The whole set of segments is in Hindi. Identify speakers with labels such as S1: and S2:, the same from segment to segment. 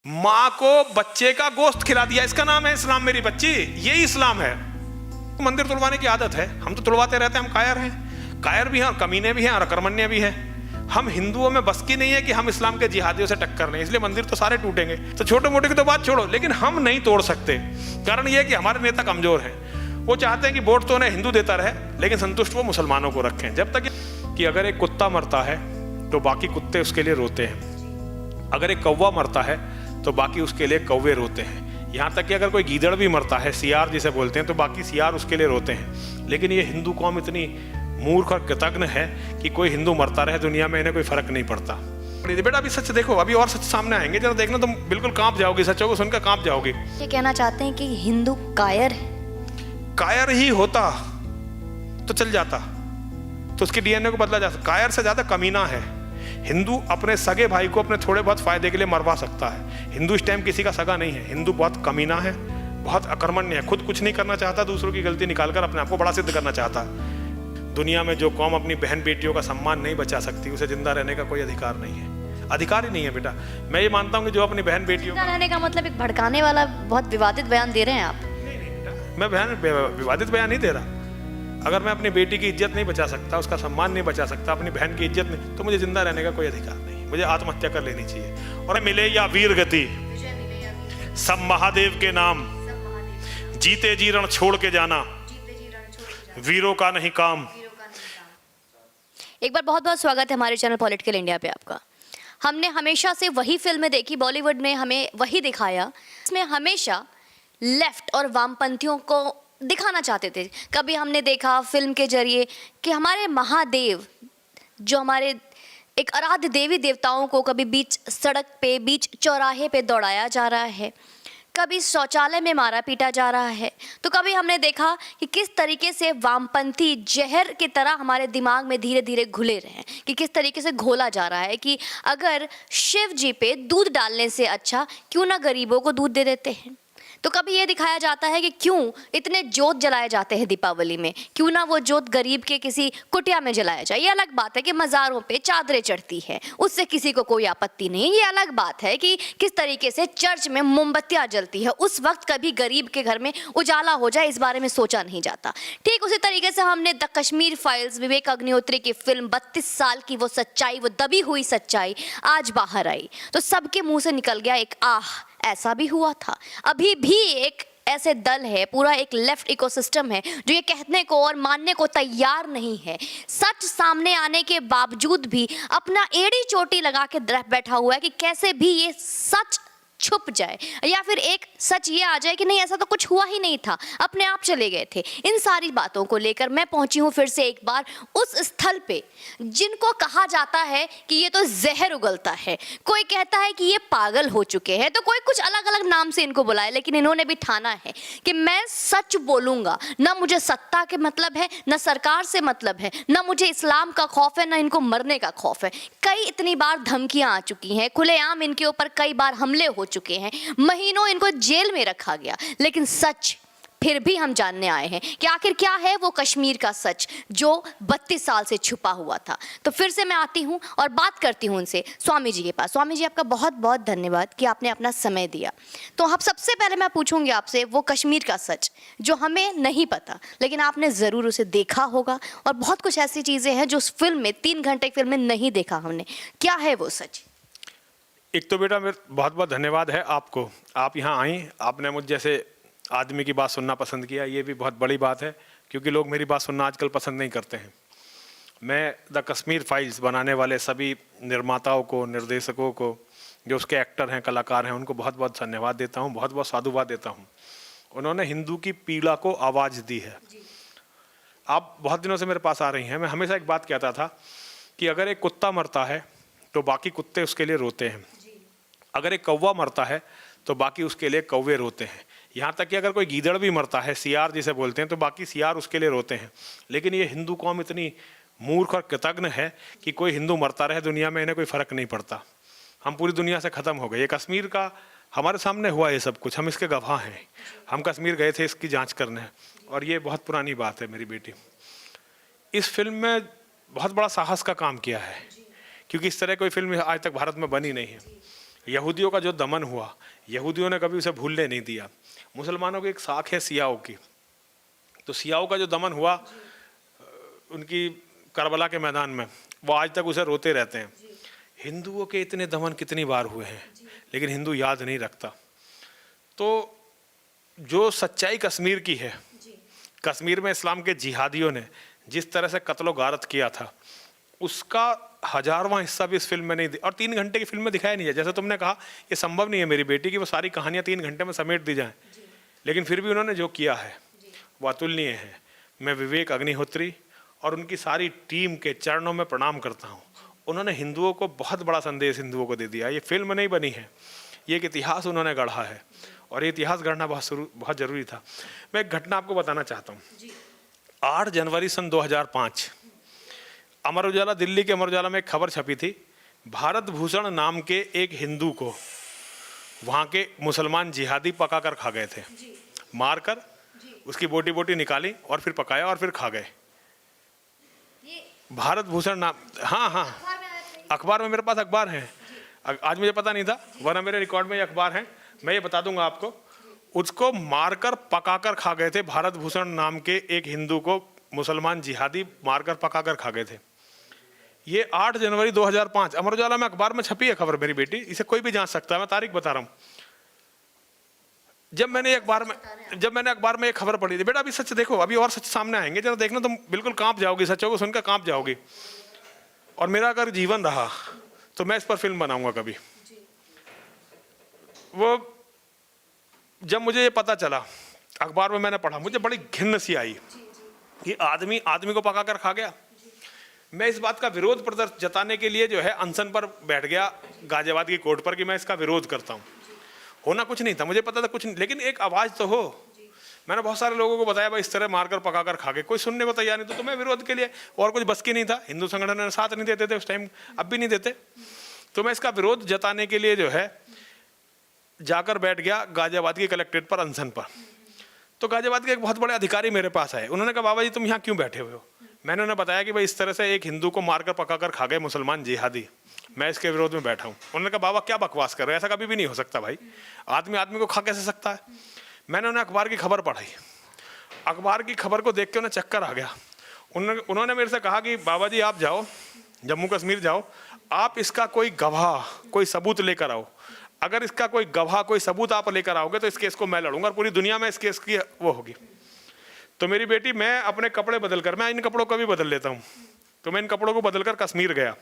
S1: माँ को बच्चे का गोश्त खिला दिया, इसका नाम है इस्लाम मेरी बच्ची, यही इस्लाम है। तो मंदिर तुड़वाने की आदत है, हम तो तुड़वाते रहते हैं, हम कायर हैं, कायर भी हैं और कमीने भी हैं और अकर्मण्य भी हैं। हम हिंदुओं में बस की नहीं है कि हम इस्लाम के जिहादियों से टक्कर लें, इसलिए मंदिर तो सारे टूटेंगे। तो छोटे मोटे की तो बात छोड़ो, लेकिन हम नहीं तोड़ सकते। कारण यह है कि हमारे नेता कमजोर हैं। वो चाहते हैं कि वोट तो उन्हें हिंदू देता रहे, लेकिन संतुष्ट वो मुसलमानों को रखें। जब तक कि अगर एक कुत्ता मरता है तो बाकी कुत्ते उसके लिए रोते हैं, अगर एक कौवा मरता है तो बाकी उसके लिए कौवे रोते हैं, यहाँ तक कि अगर कोई गीदड़ भी मरता है, सियार जिसे बोलते हैं, तो बाकी सियार उसके लिए रोते हैं। लेकिन ये हिंदू कौम इतनी मूर्ख और कृतज्ञ है कि कोई हिंदू मरता रहे दुनिया में, इन्हें कोई फर्क नहीं पड़ता। बेटा अभी सच देखो, अभी और सच सामने आएंगे, जरा देखना, तुम बिल्कुल कांप जाओगे, सच्चों को सुनकर कांप जाओगे।
S2: ये कहना चाहते हैं कि हिंदू कायर है?
S1: कायर ही होता तो चल जाता, तो उसके डीएनए को बदला जा सकता। कायर से ज्यादा कमीना है हिंदू। अपने सगे भाई को अपने थोड़े बहुत फायदे के लिए मरवा सकता है। हिंदू इस टाइम किसी का सगा नहीं है। हिंदू बहुत कमीना है, बहुत अकर्मण्य है, खुद कुछ नहीं करना चाहता, दूसरों की गलती निकालकर अपने आप को बड़ा सिद्ध करना चाहता है। दुनिया में जो कौम अपनी बहन बेटियों का सम्मान नहीं बचा सकती, उसे जिंदा रहने का कोई अधिकार नहीं है। अधिकार ही नहीं है बेटा। मैं ये मानता हूँ कि जो अपनी बहन बेटियों
S2: जिंदा रहने का मतलब एक भड़काने वाला बहुत विवादित बयान दे रहे हैं आप।
S1: नहीं बेटा, मैं बहन विवादित बयान नहीं दे रहा। अगर मैं अपनी बेटी की इज्जत नहीं बचा सकता, उसका सम्मान नहीं बचा सकता, अपनी बहन की इज्जत नहीं, तो मुझे जिंदा रहने का कोई अधिकार नहीं। मुझे आत्महत्या कर लेनी चाहिए। और मिले या वीर गति सब महादेव के नाम, जीते जी रण छोड़ के जाना, वीरों का नहीं काम।
S2: एक बार बहुत बहुत स्वागत है हमारे चैनल पॉलिटिकल इंडिया पे आपका। हमने हमेशा से वही फिल्में देखी, बॉलीवुड ने हमें वही दिखाया। इसमें हमेशा लेफ्ट और वामपंथियों को दिखाना चाहते थे। कभी हमने देखा फिल्म के जरिए कि हमारे महादेव, जो हमारे एक आराध्य देवी देवताओं को कभी बीच सड़क पे, बीच चौराहे पे दौड़ाया जा रहा है, कभी शौचालय में मारा पीटा जा रहा है। तो कभी हमने देखा कि किस तरीके से वामपंथी जहर की तरह हमारे दिमाग में धीरे धीरे घुले रहे हैं, कि किस तरीके से घोला जा रहा है कि अगर शिव जी पे दूध डालने से अच्छा क्यों ना गरीबों को दूध दे देते हैं। तो कभी ये दिखाया जाता है कि क्यों इतने जोत जलाए जाते हैं दीपावली में, क्यों ना वो जोत गरीब के किसी कुटिया में जलाया जाए। ये अलग बात है कि मज़ारों पे चादरें चढ़ती है, उससे किसी को कोई आपत्ति नहीं। ये अलग बात है कि किस तरीके से चर्च में मोमबत्तियाँ जलती है, उस वक्त कभी गरीब के घर में उजाला हो जाए, इस बारे में सोचा नहीं जाता। ठीक उसी तरीके से हमने द कश्मीर फाइल्स, विवेक अग्निहोत्री की फिल्म, 32 साल की वो सच्चाई, वो दबी हुई सच्चाई आज बाहर आई, तो सबके मुंह से निकल गया एक आह, ऐसा भी हुआ था। अभी भी एक ऐसे दल है, पूरा एक लेफ्ट इकोसिस्टम है जो ये कहने को और मानने को तैयार नहीं है। सच सामने आने के बावजूद भी अपना एड़ी चोटी लगा के बैठा हुआ है कि कैसे भी ये सच छुप जाए, या फिर एक सच ये आ जाए कि नहीं ऐसा तो कुछ हुआ ही नहीं था, अपने आप चले गए थे। इन सारी बातों को लेकर मैं पहुंची हूं फिर से एक बार उस स्थल पे जिनको कहा जाता है कि ये तो जहर उगलता है। कोई कहता है कि ये पागल हो चुके हैं, तो कोई कुछ अलग अलग नाम से इनको बुलाए, लेकिन इन्होंने भी ठाना है कि मैं सच बोलूंगा। ना मुझे सत्ता के मतलब है, ना सरकार से मतलब है, ना मुझे इस्लाम का खौफ है, ना इनको मरने का खौफ है। कई इतनी बार धमकियां आ चुकी हैं, खुलेआम इनके ऊपर कई बार हमले हो चुके हैं, महीनों इनको जेल में रखा गया, लेकिन सच फिर भी हम जानने आए हैं कि आखिर क्या है वो कश्मीर का सच जो 32 साल से छुपा हुआ था। तो फिर से मैं आती हूं और बात करती हूं उनसे, स्वामी जी के पास। स्वामी जी, आपका बहुत बहुत धन्यवाद कि आपने अपना समय दिया। तो अब सबसे पहले मैं पूछूंगी आपसे वो कश्मीर का सच जो हमें नहीं पता, लेकिन आपने ज़रूर उसे देखा होगा, और बहुत कुछ ऐसी चीज़ें हैं जो उस फिल्म में, 3 घंटे फिल्म में नहीं देखा हमने। क्या है वो सच?
S1: एक तो बेटा मेरा बहुत बहुत धन्यवाद है आपको, आप यहाँ आई, आपने मुझ जैसे आदमी की बात सुनना पसंद किया, ये भी बहुत बड़ी बात है, क्योंकि लोग मेरी बात सुनना आजकल पसंद नहीं करते हैं। मैं द कश्मीर फाइल्स बनाने वाले सभी निर्माताओं को, निर्देशकों को, जो उसके एक्टर हैं, कलाकार हैं, उनको बहुत बहुत धन्यवाद देता हूँ, बहुत बहुत साधुवाद देता हूँ। उन्होंने हिंदू की पीड़ा को आवाज़ दी है। आप बहुत दिनों से मेरे पास आ रही हैं, मैं हमेशा एक बात कहता था कि अगर एक कुत्ता मरता है तो बाकी कुत्ते उसके लिए रोते हैं, अगर एक कौवा मरता है तो बाकी उसके लिए कौवे रोते हैं, यहाँ तक कि अगर कोई गीदड़ भी मरता है, सियार जिसे बोलते हैं, तो बाकी सियार उसके लिए रोते हैं। लेकिन ये हिंदू कौम इतनी मूर्ख और कृतज्ञ है कि कोई हिंदू मरता रहे दुनिया में, इन्हें कोई फ़र्क नहीं पड़ता। हम पूरी दुनिया से ख़त्म हो गए। ये कश्मीर का हमारे सामने हुआ ये सब कुछ, हम इसके गवाह हैं। हम कश्मीर गए थे इसकी जाँच करने, और ये बहुत पुरानी बात है। मेरी बेटी इस फिल्म में बहुत बड़ा साहस का काम किया है, क्योंकि इस तरह कोई फिल्म आज तक भारत में बनी नहीं है। यहूदियों का जो दमन हुआ, यहूदियों ने कभी उसे भूलने नहीं दिया। मुसलमानों की एक साख है सियाओं की, तो सियाओं का जो दमन हुआ उनकी करबला के मैदान में, वो आज तक उसे रोते रहते हैं। हिंदुओं के इतने दमन कितनी बार हुए हैं, लेकिन हिंदू याद नहीं रखता। तो जो सच्चाई कश्मीर की है, कश्मीर में इस्लाम के जिहादियों ने जिस तरह से कत्लो गारत किया था, उसका 1000वां हिस्सा भी इस फिल्म में नहीं, और 3 घंटे की फिल्म में दिखाया नहीं है। जैसे तुमने कहा, ये संभव नहीं है मेरी बेटी की वो सारी कहानियां 3 घंटे में समेट दी जाएं, लेकिन फिर भी उन्होंने जो किया है वो अतुलनीय है। मैं विवेक अग्निहोत्री और उनकी सारी टीम के चरणों में प्रणाम करता हूँ। उन्होंने हिंदुओं को बहुत बड़ा संदेश हिंदुओं को दे दिया। ये फिल्म नहीं बनी है, ये एक इतिहास उन्होंने गढ़ा है, और ये इतिहास गढ़ना बहुत ज़रूरी था। मैं एक घटना आपको बताना चाहता हूँ। 8 जनवरी सन 2005 अमर उजाला, दिल्ली के अमर उजाला में एक खबर छपी थी। भारत भूषण नाम के एक हिंदू को वहाँ के मुसलमान जिहादी पका कर खा गए थे, मार कर उसकी बोटी बोटी निकाली और फिर पकाया और फिर खा गए। भारत भूषण नाम, हाँ, अखबार में मेरे पास अखबार है। आज मुझे पता नहीं था, वरना मेरे रिकॉर्ड में ये अखबार है, मैं ये बता दूंगा आपको। उसको मारकर पकाकर खा गए थे। भारत भूषण नाम के एक हिंदू को मुसलमान जिहादी मारकर पकाकर खा गए थे। ये 8 जनवरी 2005 अमर उजाला में अखबार में छपी है खबर मेरी बेटी, इसे कोई भी जांच सकता है, मैं तारीख बता रहा हूँ। जब मैंने अखबार में एक खबर पढ़ी थी, बेटा अभी सच देखो, अभी और सच सामने आएंगे, जरा देखना, तुम बिल्कुल कांप जाओगी, सच्चों को सुनकर कांप जाओगी। और मेरा अगर जीवन रहा तो मैं इस पर फिल्म बनाऊंगा कभी। वो जब मुझे ये पता चला, अखबार में मैंने पढ़ा, मुझे बड़ी घिन्न सी आई कि आदमी को पका कर खा गया। मैं इस बात का विरोध प्रदर्शन जताने के लिए जो है अनशन पर बैठ गया गाजियाबाद की कोर्ट पर कि मैं इसका विरोध करता हूँ। होना कुछ नहीं था, मुझे पता था कुछ नहीं, लेकिन एक आवाज़ तो हो। मैंने बहुत सारे लोगों को बताया भाई इस तरह मारकर पकाकर खा गए, कोई सुनने को तैयार नहीं। तो मैं विरोध के लिए, और कुछ बस की नहीं था, हिंदू संगठन ने साथ नहीं देते थे उस टाइम, अब भी नहीं देते। तो मैं इसका विरोध जताने के लिए जो है जाकर बैठ गया गाजियाबाद की कलेक्ट्रेट पर अनशन पर। तो गाजियाबाद के एक बहुत बड़े अधिकारी मेरे पास आए, उन्होंने कहा बाबा जी तुम यहाँ क्यों बैठे हुए हो? मैंने उन्हें बताया कि भाई इस तरह से एक हिंदू को मारकर पकाकर खा गए मुसलमान जिहादी, मैं इसके विरोध में बैठा हूँ। उन्होंने कहा बाबा क्या बकवास कर रहे हो, ऐसा कभी भी नहीं हो सकता भाई, आदमी को खा कैसे सकता है? मैंने उन्हें अखबार की खबर पढ़ाई, अखबार की खबर को देख के उन्हें चक्कर आ गया। उन्होंने मेरे से कहा कि बाबा जी आप जाओ जम्मू कश्मीर जाओ, आप इसका कोई गवाह कोई सबूत लेकर आओ, अगर इसका कोई गवाह कोई सबूत आप लेकर आओगे तो इस केस को मैं लड़ूंगा और पूरी दुनिया में इस केस की वो होगी। तो मेरी बेटी, मैं अपने कपड़े बदल कर, मैं इन कपड़ों को भी बदल लेता हूँ, तो मैं इन कपड़ों को बदल कर कश्मीर गया।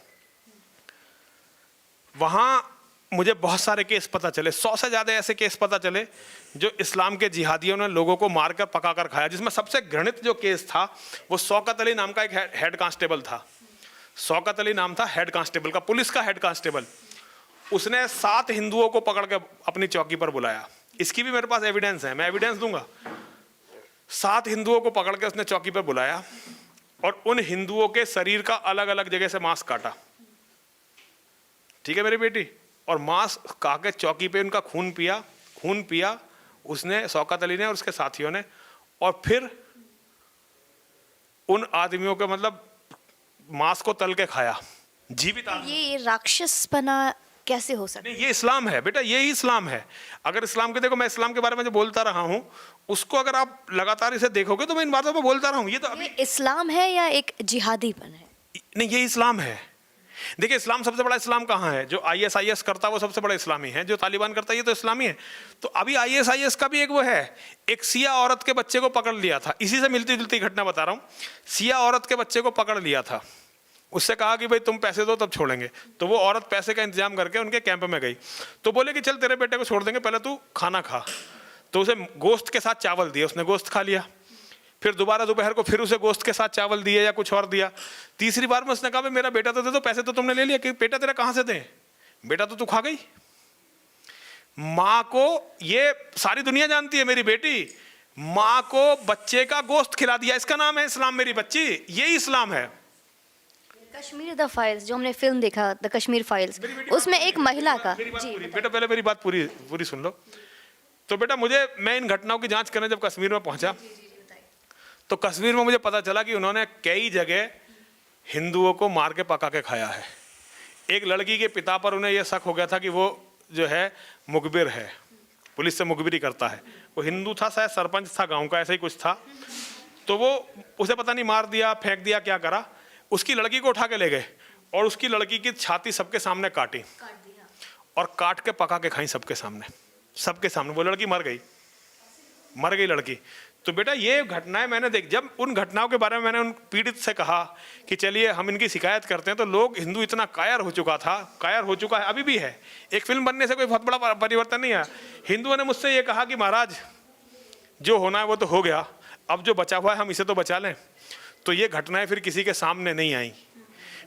S1: वहाँ मुझे बहुत सारे केस पता चले, 100 से ज़्यादा ऐसे केस पता चले जो इस्लाम के जिहादियों ने लोगों को मारकर पकाकर खाया। जिसमें सबसे घृणित जो केस था वो शौकत अली नाम का एक हेड कांस्टेबल था। शौकत अली नाम था हेड कांस्टेबल का, पुलिस का हेड कांस्टेबल। उसने 7 हिंदुओं को पकड़ के अपनी चौकी पर बुलाया, इसकी भी मेरे पास एविडेंस है, मैं एविडेंस दूंगा। 7 हिंदुओं को पकड़ के उसने चौकी पर बुलाया और उन हिंदुओं के शरीर का अलग अलग जगह से मांस काटा, ठीक है मेरी बेटी, और मांस खा के चौकी पे उनका खून पिया उसने, शौकत अली ने और उसके साथियों ने, और फिर उन आदमियों के मतलब मांस को तल के खाया जीवित।
S2: ये राक्षसपना कैसे हो सकता है?
S1: नहीं, ये इस्लाम है बेटा, ये ही इस्लाम है। अगर इस्लाम के, देखो मैं इस्लाम के बारे में जो बोलता रहा हूँ उसको अगर आप लगातार इसे देखोगे तो मैं इन बातों पर बोलता रहा हूँ। ये तो अभी
S2: इस्लाम है या एक जिहादीपन है?
S1: नहीं, ये इस्लाम है। देखिए इस्लाम सबसे बड़ा इस्लाम कहाँ है? जो ISIS करता है वो सबसे बड़ा इस्लामी है, जो तालिबान करता है ये तो इस्लामी है। तो अभी ISIS का भी एक वो है, एक सिया औरत के बच्चे को पकड़ लिया था, इसी से मिलती जुलती घटना बता रहा हूँ। सिया औरत के बच्चे को पकड़ लिया था, उससे कहा कि भाई तुम पैसे दो तब छोड़ेंगे। तो वो औरत पैसे का इंतजाम करके उनके कैंप में गई, तो बोले कि चल तेरे बेटे को छोड़ देंगे, पहले तू खाना खा। तो उसे गोश्त के साथ चावल दिए, उसने गोश्त खा लिया। फिर दोबारा दोपहर को फिर उसे गोश्त के साथ चावल दिए या कुछ और दिया। तीसरी बार में उसने कहा मेरा बेटा तो दे दो, पैसे तो तुमने ले लिया, कि बेटा तेरा कहाँ से दें, बेटा तो तू खा गई। माँ को, ये सारी दुनिया जानती है मेरी बेटी, माँ को बच्चे का गोश्त खिला दिया, इसका नाम है इस्लाम मेरी बच्ची, यही इस्लाम है।
S2: कश्मीर द फाइल्स जो हमने फिल्म देखा, द कश्मीर फाइल्स, उसमें एक महिला का, जी
S1: बेटा पहले मेरी बात पूरी सुन लो। तो बेटा मैं इन घटनाओं की जांच करने जब कश्मीर में पहुंचा तो कश्मीर में मुझे पता चला कि उन्होंने कई जगह हिंदुओं को मार के पका के खाया है। एक लड़की के पिता पर उन्हें यह शक हो गया था कि वो जो है मुखबिर है, पुलिस से मुखबिरी करता है। वो हिंदू था, शायद सरपंच था गांव का, ऐसा ही कुछ था। तो वो उसे पता नहीं मार दिया, फेंक दिया, क्या करा, उसकी लड़की को उठा के ले गए और उसकी लड़की की छाती सबके सामने काटी और काट के पका के खाई सबके सामने। वो लड़की मर गई लड़की। तो बेटा ये घटनाएं मैंने देख, जब उन घटनाओं के बारे में मैंने उन पीड़ित से कहा कि चलिए हम इनकी शिकायत करते हैं, तो लोग, हिंदू इतना कायर हो चुका है, अभी भी है। एक फिल्म बनने से कोई बहुत बड़ा परिवर्तन नहीं आया। हिंदुओं ने मुझसे ये कहा कि महाराज जो होना है वो तो हो गया, अब जो बचा हुआ है हम इसे तो बचा लें। तो ये घटनाएं फिर किसी के सामने नहीं आई,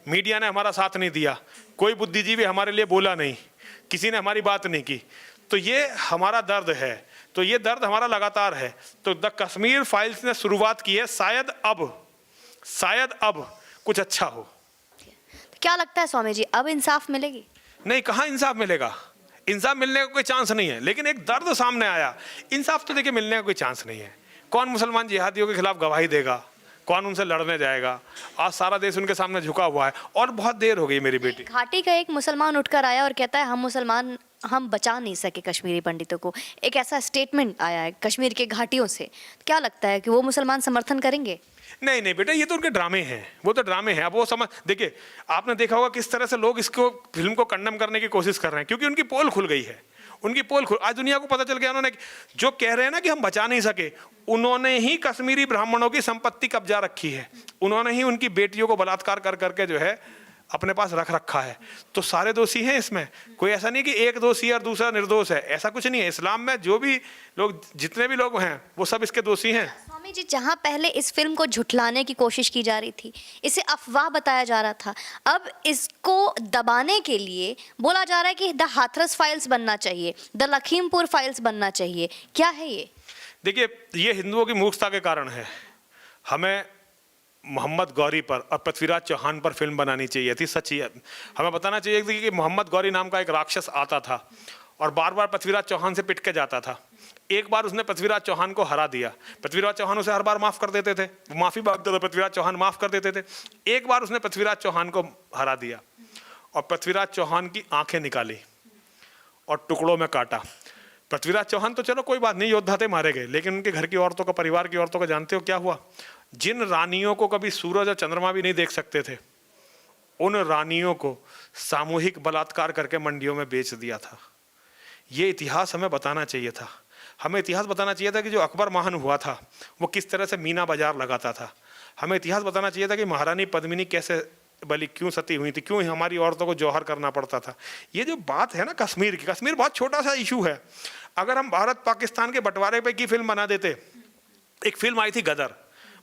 S1: मीडिया ने हमारा साथ नहीं दिया, कोई बुद्धिजीवी हमारे लिए बोला नहीं, किसी ने हमारी बात नहीं की। तो ये हमारा दर्द है, तो ये दर्द हमारा लगातार है। तो द कश्मीर फाइल्स ने शुरुआत की है, शायद अब कुछ अच्छा हो।
S2: तो क्या लगता है स्वामी जी, अब इंसाफ मिलेगी?
S1: नहीं, कहाँ इंसाफ मिलेगा? इंसाफ मिलने का कोई चांस नहीं है, लेकिन एक दर्द सामने आया। इंसाफ तो देखिए मिलने का कोई चांस नहीं है। कौन मुसलमान जिहादियों के खिलाफ गवाही देगा, कौन उनसे लड़ने जाएगा? आज सारा देश उनके सामने झुका हुआ है और बहुत देर हो गई। मेरी बेटी
S2: घाटी का एक मुसलमान उठकर आया और कहता है हम मुसलमान, हम बचा नहीं सके कश्मीरी पंडितों को। एक ऐसा स्टेटमेंट आया है कश्मीर के घाटियों से। क्या लगता है कि वो मुसलमान समर्थन करेंगे?
S1: नहीं बेटा, ये तो उनके ड्रामे हैं, वो तो ड्रामे हैं। अब वो समझ, देखिए आपने देखा होगा किस तरह से लोग इसको, फिल्म को कंडेम करने की कोशिश कर रहे हैं, क्योंकि उनकी पोल खुल गई है। आज दुनिया को पता चल गया, उन्होंने जो कह रहे हैं ना कि हम बचा नहीं सके, उन्होंने ही कश्मीरी ब्राह्मणों की संपत्ति कब्जा रखी है, उन्होंने ही उनकी बेटियों को बलात्कार कर करके जो है अपने पास रख रखा है। तो सारे दोषी हैं इसमें, कोई ऐसा नहीं कि एक दोषी है और दूसरा निर्दोष है, ऐसा कुछ नहीं है। इस्लाम में जो भी लोग, जितने भी लोग हैं, वो सब इसके दोषी हैं।
S2: स्वामी जी, जहाँ पहले इस फिल्म को झुठलाने की कोशिश की जा रही थी, इसे अफवाह बताया जा रहा था, अब इसको दबाने के लिए बोला जा रहा है कि द हाथरस फाइल्स बनना चाहिए, द लखीमपुर फाइल्स बनना चाहिए। क्या है ये?
S1: देखिए, ये हिंदुओं की मूर्खता के कारण है। हमें मोहम्मद गौरी पर और पृथ्वीराज चौहान पर फिल्म बनानी चाहिए थी। सच ही हमें बताना चाहिए थी कि मोहम्मद गौरी नाम का एक राक्षस आता था और बार बार पृथ्वीराज चौहान से पिट के जाता था। एक बार उसने पृथ्वीराज चौहान को हरा दिया, पृथ्वीराज चौहान उसे हर बार माफ़ कर देते थे, वो माफ़ी मांगते थे, पृथ्वीराज चौहान माफ़ कर देते थे। एक बार उसने पृथ्वीराज चौहान को हरा दिया और पृथ्वीराज चौहान की आंखें निकाली और टुकड़ों में काटा। पृथ्वीराज चौहान तो चलो कोई बात नहीं, योद्धा थे, मारे गए, लेकिन उनके घर की औरतों का, परिवार की औरतों का जानते हो क्या हुआ? जिन रानियों को कभी सूरज और चंद्रमा भी नहीं देख सकते थे, उन रानियों को सामूहिक बलात्कार करके मंडियों में बेच दिया था। ये इतिहास हमें बताना चाहिए था। हमें इतिहास बताना चाहिए था कि जो अकबर महान हुआ था वो किस तरह से मीना बाजार लगाता था। हमें इतिहास बताना चाहिए था कि महारानी पद्मिनी कैसे बलि, क्यों सती हुई थी, क्यों हमारी औरतों को जौहर करना पड़ता था। ये जो बात है ना कश्मीर की, कश्मीर बहुत छोटा सा इशू है। अगर हम भारत पाकिस्तान के बंटवारे पे की फिल्म बना देते, एक फिल्म आई थी गदर,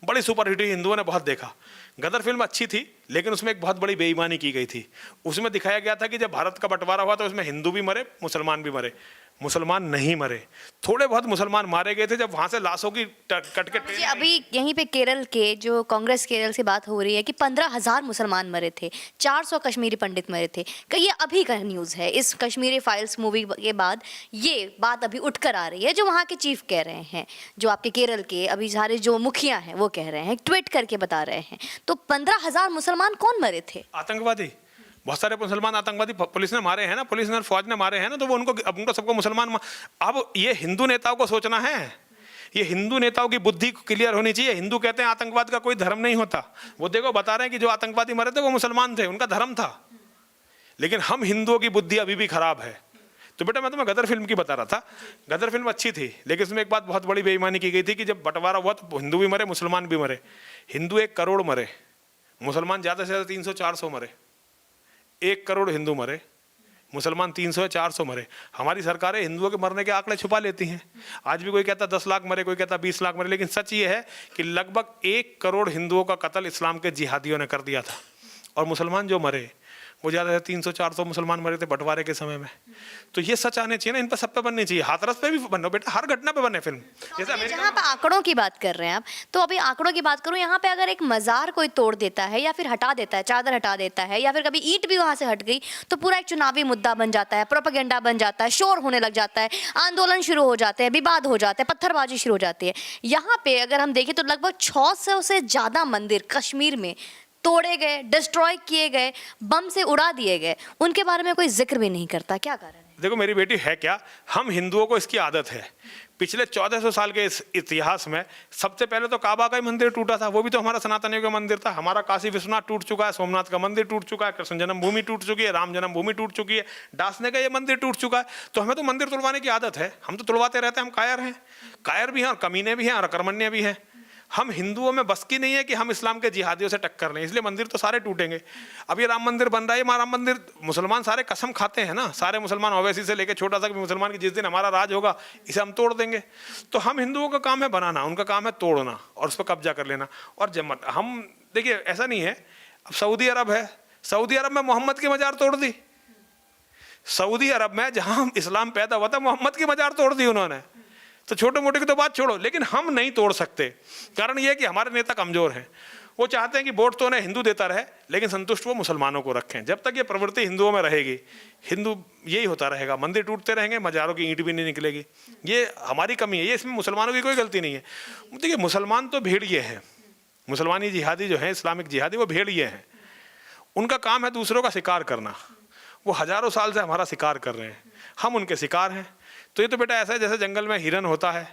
S1: बड़ी सुपरहिट हुई, हिंदुओं ने बहुत देखा। गदर फिल्म अच्छी थी, लेकिन उसमें एक बहुत बड़ी बेईमानी की गई थी। उसमें दिखाया गया था कि जब भारत का बंटवारा हुआ तो उसमें हिंदू भी मरे, मुसलमान भी मरे। मुसलमान नहीं मरे, थोड़े बहुत मुसलमान मारे गए थे जब वहां से लाशों की कट के
S2: जी, अभी यहीं पे केरल के, जो कांग्रेस केरल से बात हो रही है कि 15,000 मुसलमान मरे थे, 400 कश्मीरी पंडित मरे थे। कि ये अभी का न्यूज़ है, इस कश्मीरी फाइल्स मूवी के बाद ये बात अभी उठकर आ रही है, जो वहाँ के चीफ कह रहे हैं, जो आपके केरल के अभी सारे जो मुखिया हैं वो कह रहे हैं, ट्वीट करके बता रहे हैं। तो 15,000 मुसलमान कौन मरे थे?
S1: आतंकवादी, बहुत सारे मुसलमान आतंकवादी पुलिस ने मारे हैं ना, पुलिस ने, फौज ने मारे हैं ना, तो वो उनको सबको मुसलमान। अब ये हिंदू नेताओं को सोचना है, ये हिंदू नेताओं की बुद्धि क्लियर होनी चाहिए। हिंदू कहते हैं आतंकवाद का कोई धर्म नहीं होता, वो देखो बता रहे हैं कि जो आतंकवादी मरे थे वो मुसलमान थे, उनका धर्म था। लेकिन हम हिंदुओं की बुद्धि अभी भी खराब है। तो बेटा मैं तुम्हें गदर फिल्म की बता रहा था, गदर फिल्म अच्छी थी, लेकिन उसमें एक बात बहुत बड़ी बेईमानी की गई थी कि जब बंटवारा हुआ तो हिंदू भी मरे, मुसलमान भी मरे। हिंदू 1 करोड़ मरे, मुसलमान ज़्यादा से ज़्यादा 300-400 मरे। 1 करोड़ हिंदू मरे, मुसलमान 300 या 400 मरे। हमारी सरकारें हिंदुओं के मरने के आंकड़े छुपा लेती हैं। आज भी कोई कहता 10 लाख मरे, कोई कहता 20 लाख मरे, लेकिन सच ये है कि लगभग 1 करोड़ हिंदुओं का कत्ल इस्लाम के जिहादियों ने कर दिया था। और मुसलमान जो मरे वो ज़्यादा से 300-400 मुसलमान मरे थे बंटवारे के समय में। तो ये सच आने चाहिए ना, इन पर सब पे बननी चाहिए। हाथरस पे भी बनो बेटा, हर घटना पे बने फिल्म। जैसे अमेरिका
S2: जहाँ पे आंकड़ों की बात कर रहे हैं आप, तो अभी आंकड़ों की बात करूँ, यहाँ पे अगर एक मजार कोई तोड़ देता है या फिर हटा देता है, चादर हटा देता है, या फिर कभी ईंट भी वहाँ से हट गई, तो पूरा एक चुनावी मुद्दा बन जाता है, प्रोपेगेंडा बन जाता है, शोर होने लग जाता है, आंदोलन शुरू हो जाते हैं, विवाद हो जाते हैं, पत्थरबाजी शुरू हो जाती है। यहाँ पे अगर हम देखें तो लगभग 600 से ज़्यादा मंदिर कश्मीर में तोड़े गए, डिस्ट्रॉय किए गए, बम से उड़ा दिए गए, उनके बारे में कोई जिक्र भी नहीं करता। क्या कारण है?
S1: देखो मेरी बेटी है क्या, हम हिंदुओं को इसकी आदत है। पिछले 1400 साल के इस इतिहास में सबसे पहले तो काबा का ही मंदिर टूटा था, वो भी तो हमारा सनातनियों का मंदिर था। हमारा काशी विश्वनाथ टूट चुका है, सोमनाथ का मंदिर टूट चुका है, कृष्ण जन्मभूमि टूट चुकी है, राम जन्मभूमि टूट चुकी है, डासने का ये मंदिर टूट चुका है। तो हमें तो मंदिर तुड़वाने की आदत है, हम तो तुड़वाते रहते हैं। हम कायर हैं, कायर भी हैं और कमीने भी हैं और अकर्मण्य भी हैं। हम हिंदुओं में बस की नहीं है कि हम इस्लाम के जिहादियों से टक्कर लें, इसलिए मंदिर तो सारे टूटेंगे। अब ये राम मंदिर बन रहा है, हमारा राम मंदिर, मुसलमान सारे कसम खाते हैं ना, सारे मुसलमान ओवैसी से लेकर छोटा सा मुसलमान की जिस दिन हमारा राज होगा इसे हम तोड़ देंगे। तो हम हिंदुओं का काम है बनाना, उनका काम है तोड़ना और उस पर कब्जा कर लेना। और जब हम देखिए ऐसा नहीं है, अब सऊदी अरब है, सऊदी अरब में मोहम्मद की मजार तोड़ दी। सऊदी अरब में जहाँ इस्लाम पैदा हुआ था, मोहम्मद की मजार तोड़ दी उन्होंने। तो छोटे मोटे की तो बात छोड़ो, लेकिन हम नहीं तोड़ सकते। कारण यह है कि हमारे नेता कमजोर हैं। वो चाहते हैं कि वोट तो उन्हें हिंदू देता रहे, लेकिन संतुष्ट वो मुसलमानों को रखें। जब तक ये प्रवृत्ति हिंदुओं में रहेगी, हिंदू यही होता रहेगा, मंदिर टूटते रहेंगे, मजारों की ईंट भी नहीं निकलेगी। ये हमारी कमी है, ये इसमें मुसलमानों की कोई गलती नहीं है। देखिए मुसलमान तो भेड़िए हैं, मुसलमानी जिहादी जो है, इस्लामिक जिहादी, वो भेड़िए हैं। उनका काम है दूसरों का शिकार करना। वो हजारों साल से हमारा शिकार कर रहे हैं, हम उनके शिकार हैं। तो ये तो बेटा ऐसा है जैसे जंगल में हिरन होता है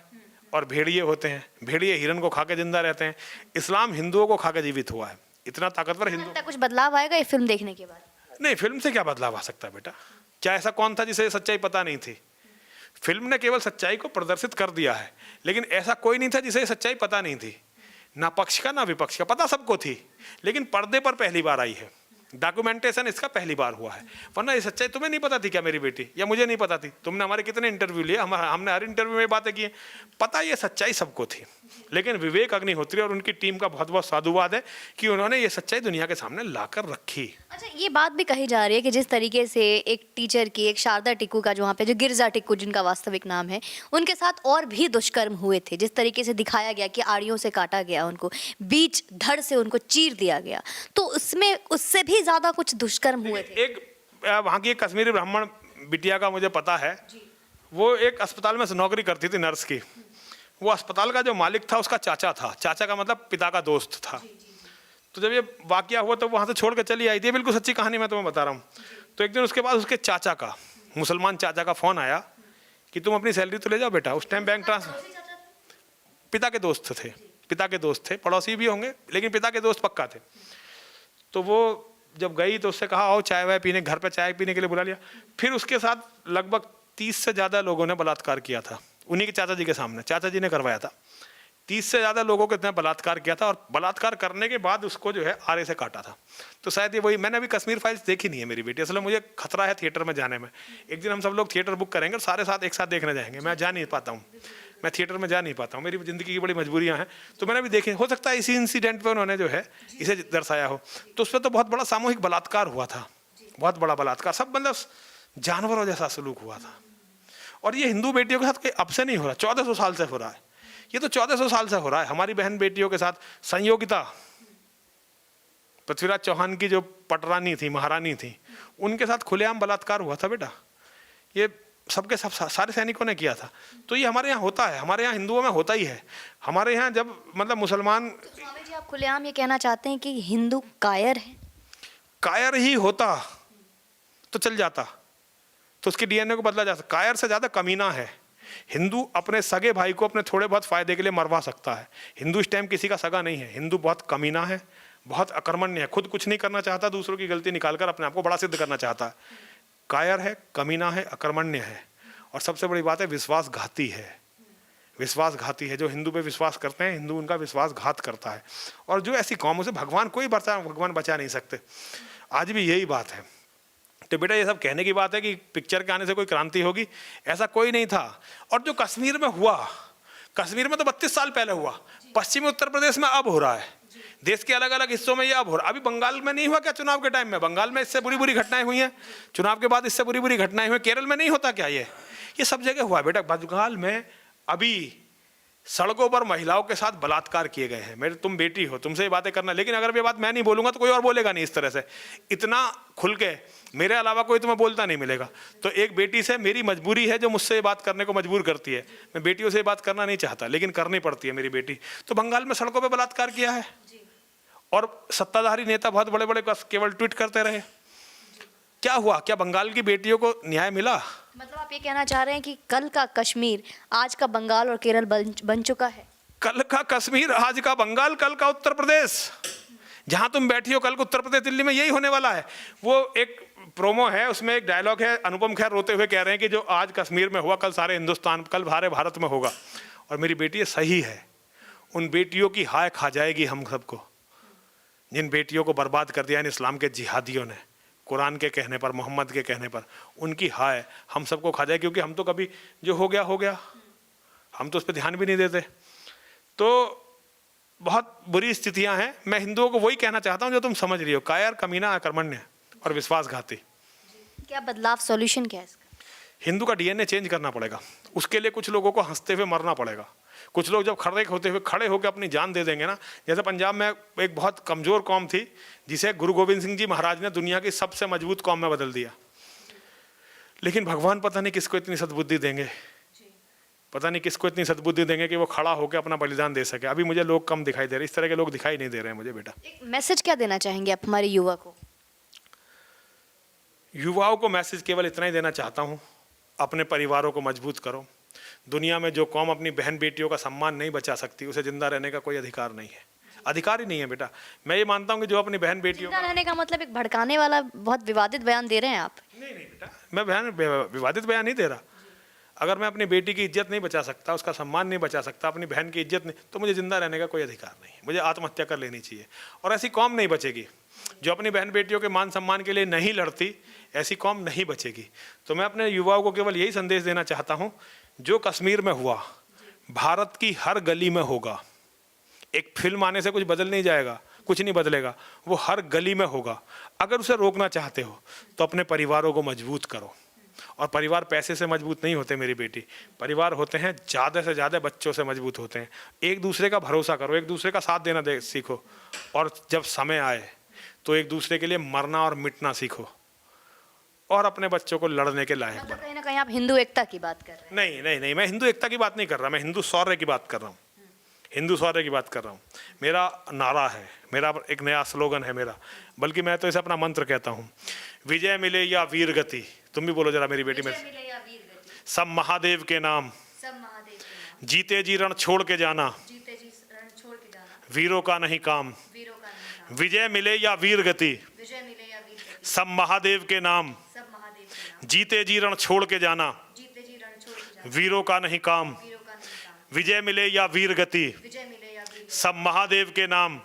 S1: और भेड़िए होते हैं, भेड़िए हिरन को खा के जिंदा रहते हैं। इस्लाम हिंदुओं को खा के जीवित हुआ है, इतना ताकतवर हिंदू।
S2: कुछ बदलाव आएगा ये फिल्म देखने के बाद?
S1: नहीं, फिल्म से क्या बदलाव आ सकता है बेटा? क्या ऐसा कौन था जिसे सच्चाई पता नहीं थी? फिल्म ने केवल सच्चाई को प्रदर्शित कर दिया है, लेकिन ऐसा कोई नहीं था जिसे सच्चाई पता नहीं थी। ना पक्ष का ना विपक्ष का, पता सबको थी, लेकिन पर्दे पर पहली बार आई है। डॉक्यूमेंटेशन इसका पहली बार हुआ है। वरना ये सच्चाई तुम्हें नहीं पता थी क्या मेरी बेटी, या मुझे नहीं पता थी? तुमने हमारे कितने इंटरव्यू लिए, हमने हर इंटरव्यू में बातें की। पता ये सच्चाई सबको थी, लेकिन विवेक अग्निहोत्री और उनकी टीम का बहुत बहुत साधुवाद है कि उन्होंने ये सच्चाई दुनिया के सामने लाकर रखी।
S2: अच्छा, ये बात भी कही जा रही है कि जिस तरीके से एक टीचर की, एक शारदा टिक्कू का, जो वहाँ पे जो गिरजा टिक्कू जिनका वास्तविक नाम है, उनके साथ और भी दुष्कर्म हुए थे। जिस तरीके से दिखाया गया कि आड़ियों से काटा गया, उनको बीच धड़ से उनको चीर दिया गया, तो उसमें उससे भी ज्यादा कुछ दुष्कर्म हुए थे।
S1: एक वहाँ की एक कश्मीरी ब्राह्मण बिटिया का मुझे पता है, वो एक अस्पताल में नौकरी करती थी, नर्स की। वो अस्पताल का जो मालिक था उसका चाचा था, चाचा का मतलब पिता का दोस्त था। तो जब ये वाकया हुआ तो वहाँ से छोड़ के चली आई थी, बिल्कुल सच्ची कहानी मैं तुम्हें बता रहा हूँ। तो एक दिन उसके बाद उसके चाचा का, मुसलमान चाचा का फ़ोन आया कि तुम अपनी सैलरी तो ले जाओ बेटा। उस टाइम बैंक ट्रांसफर, पिता के दोस्त थे, पिता के दोस्त थे, पड़ोसी भी होंगे लेकिन पिता के दोस्त पक्का थे। तो वो जब गई तो उससे कहा आओ चाय वाय पीने, घर पे चाय पीने के लिए बुला लिया। फिर उसके साथ लगभग 30 से ज़्यादा लोगों ने बलात्कार किया था, उन्हीं के चाचा जी के सामने, चाचा जी ने करवाया था। 30 से ज़्यादा लोगों को इतना बलात्कार किया था, और बलात्कार करने के बाद उसको जो है आरे से काटा था। तो शायद ये वही, मैंने अभी कश्मीर फाइल्स देखी नहीं है मेरी बेटी, असल में मुझे खतरा है थिएटर में जाने में। एक दिन हम सब लोग थिएटर बुक करेंगे और सारे साथ एक साथ देखने जाएंगे। मैं जा नहीं पाता हूँ, मैं थिएटर में जा नहीं पाता हूँ, मेरी ज़िंदगी की बड़ी मजबूरियाँ हैं। तो मैंने भी देखे, हो सकता है इसी इंसिडेंट पर उन्होंने जो है इसे दर्शाया हो। तो उस पर तो बहुत बड़ा सामूहिक बलात्कार हुआ था, बहुत बड़ा बलात्कार, सब मतलब जानवरों जैसा सलूक हुआ था। और ये हिंदू बेटियों के साथ कोई अब से नहीं हो रहा, 1400 साल से हो रहा है। ये तो 1400 साल से हो रहा है। हमारी बहन बेटियों के साथ संयोगिता, पृथ्वीराज चौहान की जो पटरानी थी, महारानी थी, उनके साथ खुलेआम बलात्कार हुआ था बेटा। ये सबके सब सारे सैनिकों ने किया था। तो ये हमारे यहाँ होता है, हमारे यहाँ हिंदुओं में होता ही है। हमारे यहाँ जब मतलब मुसलमान,
S2: स्वामी जी आप खुलेआम ये कहना चाहते हैं कि हिंदू कायर है?
S1: कायर ही होता तो चल जाता, तो उसके डीएनए को बदला जा सकता। कायर से ज़्यादा कमीना है। हिंदू अपने सगे भाई को अपने थोड़े बहुत फायदे के लिए मरवा सकता है। हिंदू इस टाइम किसी का सगा नहीं है। हिंदू बहुत कमीना है, बहुत अकर्मण्य है, खुद कुछ नहीं करना चाहता, दूसरों की गलती निकालकर अपने आप को बड़ा सिद्ध करना चाहता है। कायर है, कमीना है, अकर्मण्य है, और सबसे बड़ी बात है विश्वासघाती है। विश्वासघाती है। जो हिंदू पे विश्वास करते हैं, हिंदू उनका विश्वासघात करता है। और जो ऐसी कौमों से भगवान बचा नहीं सकते। आज भी यही बात है। तो बेटा ये सब कहने की बात है कि पिक्चर के आने से कोई क्रांति होगी, ऐसा कोई नहीं था। और जो कश्मीर में हुआ, कश्मीर में तो 32 साल पहले हुआ, पश्चिमी उत्तर प्रदेश में अब हो रहा है, देश के अलग अलग हिस्सों में ये अब हो रहा है। अभी बंगाल में नहीं हुआ क्या चुनाव के टाइम में? बंगाल में इससे बुरी बुरी घटनाएं हुई हैं, चुनाव के बाद इससे बुरी बुरी घटनाएं हुई। केरल में नहीं होता क्या? ये सब जगह हुआ बेटा। बंगाल में अभी सड़कों पर महिलाओं के साथ बलात्कार किए गए हैं। मेरे, तुम बेटी हो, तुमसे ये बातें करना, लेकिन अगर ये बात मैं नहीं बोलूंगा तो कोई और बोलेगा नहीं इस तरह से, इतना खुल के, मेरे अलावा कोई तुम्हें बोलता नहीं मिलेगा। तो एक बेटी से मेरी मजबूरी है जो मुझसे ये बात करने को मजबूर करती है। मैं बेटियों से ये बात करना नहीं चाहता, लेकिन करनी पड़ती है। मेरी बेटी तो बंगाल में सड़कों पर बलात्कार किया है, और सत्ताधारी नेता बहुत बड़े बड़े केवल ट्वीट करते रहे। क्या हुआ? क्या बंगाल की बेटियों को न्याय मिला?
S2: मतलब आप ये कहना चाह रहे हैं कि कल का कश्मीर आज का बंगाल और केरल बन चुका है?
S1: कल का कश्मीर आज का बंगाल, कल का उत्तर प्रदेश। जहां तुम बैठी हो कल को उत्तर प्रदेश, दिल्ली में यही होने वाला है। वो एक प्रोमो है, उसमें एक डायलॉग है, अनुपम खेर रोते हुए कह रहे हैं कि जो आज कश्मीर में हुआ कल सारे हिंदुस्तान, कल सारे भारत में होगा। और मेरी बेटी ये सही है, उन बेटियों की हाय खा जाएगी हम सबको, जिन बेटियों को बर्बाद कर दिया इन इस्लाम के जिहादियों ने, कुरान के कहने पर, मोहम्मद के कहने पर, उनकी हाय हम सबको खा जाए। क्योंकि हम तो कभी जो हो गया, हम तो उस पर ध्यान भी नहीं देते। तो बहुत बुरी स्थितियां हैं। मैं हिंदुओं को वही कहना चाहता हूं जो तुम समझ रही हो, कायर, कमीना, अकर्मण्य और विश्वासघाती।
S2: क्या बदलाव, सॉल्यूशन क्या है इसका?
S1: हिंदू का डीएनए चेंज करना पड़ेगा। उसके लिए कुछ लोगों को हंसते हुए मरना पड़ेगा। कुछ लोग जब खड़े होकर अपनी जान दे देंगे ना, जैसे पंजाब में एक बहुत कमज़ोर कौम थी जिसे गुरु गोविंद सिंह जी महाराज ने दुनिया की सबसे मजबूत कौम में बदल दिया। लेकिन भगवान पता नहीं किसको इतनी सद्बुद्धि देंगे, पता नहीं किसको इतनी सद्बुद्धि देंगे कि वो खड़ा होकर अपना बलिदान दे सके। अभी मुझे लोग कम दिखाई दे रहे, इस तरह के लोग दिखाई नहीं दे रहे हैं मुझे बेटा।
S2: एक मैसेज क्या देना चाहेंगे आप हमारे युवा को?
S1: युवाओं को मैसेज केवल इतना ही देना चाहता हूँ, अपने परिवारों को मजबूत करो। दुनिया में जो कौम अपनी बहन बेटियों का सम्मान नहीं बचा सकती, उसे जिंदा रहने का कोई अधिकार नहीं है, अधिकार ही नहीं है बेटा। मैं ये मानता हूँ कि जो अपनी बहन बेटियों
S2: जिंदा रहने का मतलब एक भड़काने वाला बहुत विवादित बयान दे रहे हैं आप।
S1: नहीं बेटा, मैं विवादित बयान नहीं दे रहा। अगर मैं अपनी बेटी की इज्जत नहीं बचा सकता, उसका सम्मान नहीं बचा सकता, अपनी बहन की इज्जत नहीं, तो मुझे जिंदा रहने का कोई अधिकार नहीं है। मुझे आत्महत्या कर लेनी चाहिए। और ऐसी कौम नहीं बचेगी जो अपनी बहन बेटियों के मान सम्मान के लिए नहीं लड़ती, ऐसी कौम नहीं बचेगी। तो मैं अपने युवाओं को केवल यही संदेश देना चाहता हूँ, जो कश्मीर में हुआ भारत की हर गली में होगा। एक फिल्म आने से कुछ बदल नहीं जाएगा, कुछ नहीं बदलेगा, वो हर गली में होगा। अगर उसे रोकना चाहते हो तो अपने परिवारों को मजबूत करो। और परिवार पैसे से मजबूत नहीं होते मेरी बेटी, परिवार होते हैं ज़्यादा से ज़्यादा बच्चों से मजबूत होते हैं। एक दूसरे का भरोसा करो, एक दूसरे का साथ देना सीखो। और जब समय आए तो एक दूसरे के लिए मरना और मिटना सीखो, और अपने बच्चों को लड़ने के लायक
S2: मतलब
S1: बनो।
S2: कहीं ना कहीं आप हिंदू एकता की बात कर रहे हैं?
S1: नहीं, मैं हिंदू एकता की बात नहीं कर रहा, मैं हिंदू शौर्य की बात कर रहा हूँ। हिंदू शौर्य की बात कर रहा हूँ। मेरा नारा है, मेरा एक नया स्लोगन है मेरा, बल्कि मैं तो इसे अपना मंत्र कहता हूँ, विजय मिले या वीर गति। तुम भी बोलो जरा मेरी बेटी में, सब महादेव के नाम, जीते जी रण छोड़ के जाना, वीरों का नहीं काम। विजय मिले या वीर गति, सब महादेव के नाम, जीते जी रण छोड़ के जाना, वीरों का नहीं काम। विजय मिले या वीर गति, सब महादेव के नाम,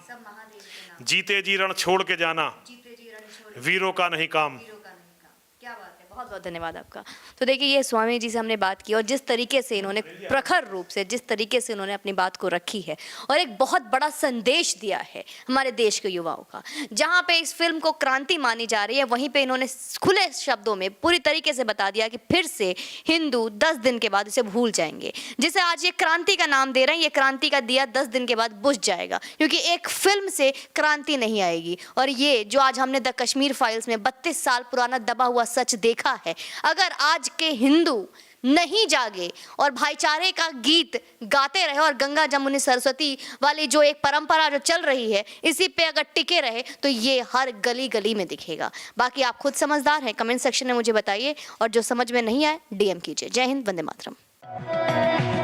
S1: जीते जी रण छोड़ के जाना, वीरों का नहीं काम।
S2: क्या बात है, बहुत बहुत धन्यवाद आपका। तो देखिए, ये स्वामी जी से हमने बात की और जिस तरीके से इन्होंने प्रखर रूप से, जिस तरीके से इन्होंने अपनी बात को रखी है और एक बहुत बड़ा संदेश दिया है हमारे देश के युवाओं का। जहाँ पे इस फिल्म को क्रांति मानी जा रही है, वहीं पे इन्होंने खुले शब्दों में पूरी तरीके से बता दिया कि फिर से हिंदू 10 दिन के बाद इसे भूल जाएंगे। जिसे आज ये क्रांति का नाम दे रहे हैं, ये क्रांति का दिया 10 दिन के बाद बुझ जाएगा, क्योंकि एक फिल्म से क्रांति नहीं आएगी। और ये जो आज हमने द कश्मीर फाइल्स में 32 साल पुराना दबा हुआ सच देखा है, अगर आज के हिंदू नहीं जागे और भाईचारे का गीत गाते रहे और गंगा जमुनी सरस्वती वाली जो एक परंपरा जो चल रही है, इसी पे अगर टिके रहे, तो ये हर गली गली में दिखेगा। बाकी आप खुद समझदार हैं, कमेंट सेक्शन में मुझे बताइए, और जो समझ में नहीं आए DM कीजिए। जय हिंद, वंदे मातरम।